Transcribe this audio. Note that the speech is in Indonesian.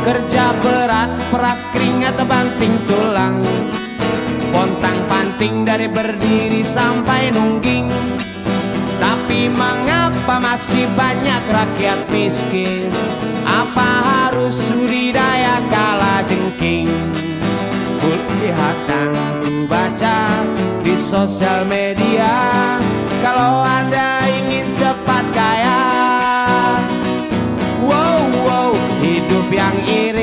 Kerja berat, peras keringat, banting tulang, pontang-panting dari berdiri sampai nungging. Tapi mengapa masih banyak rakyat miskin? Apa harus budidaya kalajengking? Kelihatan ku baca di sosial media, kalau Anda ingin cepat kaya, wow, wow, hidup yang iri